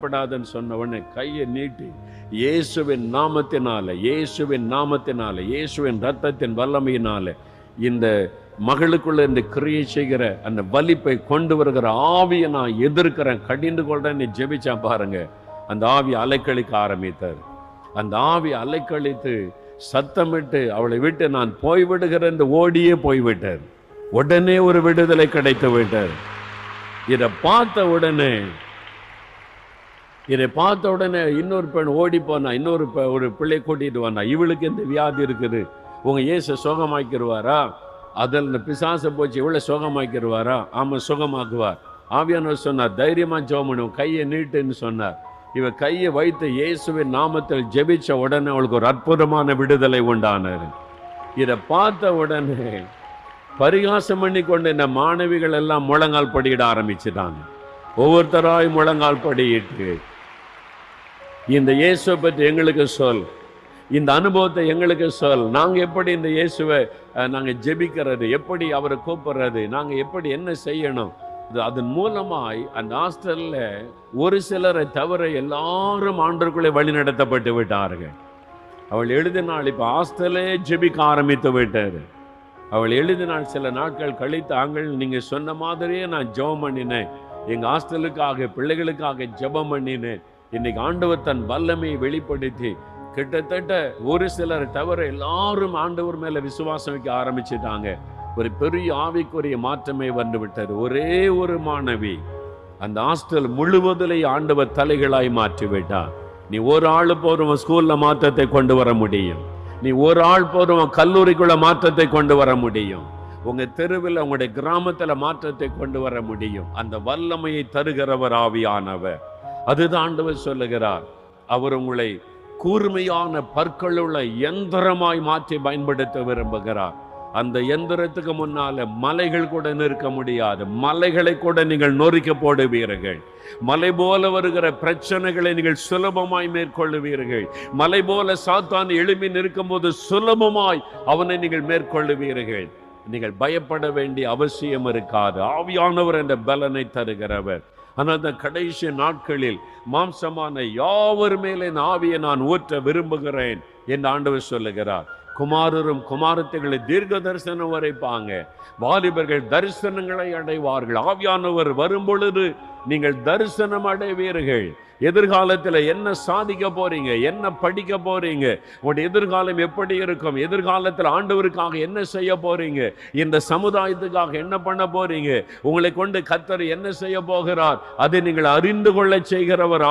படாதன்னு சொன்ன உடனே கையை நீட்டி இயேசுவின் நாமத்தினால இயேசுவின் ரத்தத்தின் வல்லமையினால இந்த மகளுக்குள்ள இந்த கிரியை செய்கிற அந்த வலிப்பை கொண்டு வருகிற ஆவியை நான் எதிர்க்கிறேன், கடிந்து கொள்றேன்னு ஜெபிச்சா பாருங்க. அந்த ஆவி அலைக்கழிக்க ஆரம்பித்தார். அந்த ஆவி அலைக்கழித்து சத்தமிட்டு அவளை விட்டு நான் போய்விடுகிறேன் என்று ஓடியே போய்விட்டார். உடனே ஒரு விடுதலை கிடைத்து விட்டார். இதை பார்த்த உடனே இன்னொரு பெண் ஓடி போனா, ஒரு பிள்ளை கூட்டிட்டு வந்தா. இவளுக்கு எந்த வியாதி இருக்குது, உங்க இயேசு சுகமாக்கிடுவாரா? அதில் பிசாசை போச்சு, இவளை சுகமாக்கிடுவாரா? ஆமா, சுகமாக்குவார். ஆவியானவர் சொன்னார், தைரியமா ஜெபம் பண்ணுவோம், கையை நீட்டுன்னு சொன்னார். இவ கையை வைத்து இயேசுவின் நாமத்தில் ஜெபிச்ச உடனே அவளுக்கு ஒரு அற்புதமான விடுதலை உண்டானார். இதை பார்த்த உடனே பரிகாசம் பண்ணி கொண்டு இந்த மாணவிகள் எல்லாம் முழங்கால் படியிட ஆரம்பிச்சுட்டாங்க. ஒவ்வொருத்தராய் முழங்கால் படியிட்டு, இந்த இயேசுவை பற்றி எங்களுக்கு சொல், இந்த அனுபவத்தை எங்களுக்கு சொல், நாங்கள் எப்படி இந்த இயேசுவை நாங்கள் ஜெபிக்கிறது, எப்படி அவரை கூப்பிடுறது, நாங்கள் எப்படி என்ன செய்யணும். அதன் மூலமாய் அந்த ஹாஸ்டல்ல ஒரு சிலரை தவிர எல்லாரும் ஆண்டவருக்குள்ளே வழி நடத்தப்பட்டு விட்டார்கள். அவள் எழுதினாள், இப்போ ஹாஸ்டலே ஜெபிக்க ஆரம்பித்து விட்டார். அவள் எழுதினாள், சில நாட்கள் கழித்து, ஆங்கள் நீங்கள் சொன்ன மாதிரியே நான் ஜெபம் பண்ணினேன், எங்கள் ஹாஸ்டலுக்காக பிள்ளைகளுக்காக ஜெபம் பண்ணினேன். இன்னைக்கு ஆண்டவர் தன் வல்லமையை வெளிப்படுத்தி கிட்டத்தட்ட ஒரு சிலரை தவிர எல்லாரும் ஆண்டவர் மேல விசுவாசம் வைக்க ஆரம்பிச்சுட்டாங்க. ஒரு பெரிய ஆவிக்குரிய மாற்றமே வந்து விட்டது. ஒரே ஒரு மாணவி அந்த ஹாஸ்டல் முழுவதிலே ஆண்டவர் தலைகளாய் மாற்றி விட்டார். நீ ஒரு ஆள் போதும் ஸ்கூல்ல மாற்றத்தை கொண்டு வர முடியும், நீ ஒரு ஆள் போதும் கல்லூரிக்குள்ள மாற்றத்தை கொண்டு வர முடியும், உங்க தெருவில் உங்களுடைய கிராமத்துல மாற்றத்தை கொண்டு வர முடியும். அந்த வல்லமையை தருகிறவர் ஆவியானவர். அதுதான் ஆண்டவர் சொல்லுகிறார். அவர் உங்களை கூர்மையான பற்களுள்ள எந்திரமாய் மாற்றி பயன்படுத்த விரும்புகிறார். அந்த எந்திரத்துக்கு முன்னால மலைகள் கூட நிற்க முடியாது. மலைகளை கூட நீங்கள் நொறுக்க போடுவீர்கள். மலை போல வருகிற பிரச்சனைகளை நீங்கள் சுலபமாய் மேற்கொள்ளுவீர்கள். மலை போல சாத்தான் எழுப்பி நிற்கும் போது சுலபமாய் அவனை நீங்கள் மேற்கொள்ளுவீர்கள். நீங்கள் பயப்பட வேண்டிய அவசியம் இருக்காது. ஆவியானவர் என்ற பலனை தருகிறவர். ஆனால் அந்த கடைசி நாட்களில் மாம்சமான யாவர் மேலே ஆவியை நான் ஊற்ற விரும்புகிறேன் என்று ஆண்டவர் சொல்லுகிறார். குமாரரும் குமாரத்திகளை தீர்க்க தரிசனம் வரைப்பாங்க. வாலிபர்கள் தரிசனங்களை அடைவார்கள். ஆவியானவர் வரும் பொழுது நீங்கள் தரிசனம் அடைவீர்கள். எதிர்காலத்தில் என்ன சாதிக்க போறீங்க, என்ன படிக்க போறீங்க, உங்களுடைய எதிர்காலம் எப்படி இருக்கும், எதிர்காலத்தில் ஆண்டவருக்காக என்ன செய்ய போறீங்க, இந்த சமுதாயத்துக்காக என்ன பண்ண போறீங்க, உங்களை கொண்டு கர்த்தர் என்ன செய்ய போகிறார், அதை நீங்கள் அறிந்து கொள்ள செய்கிறவர்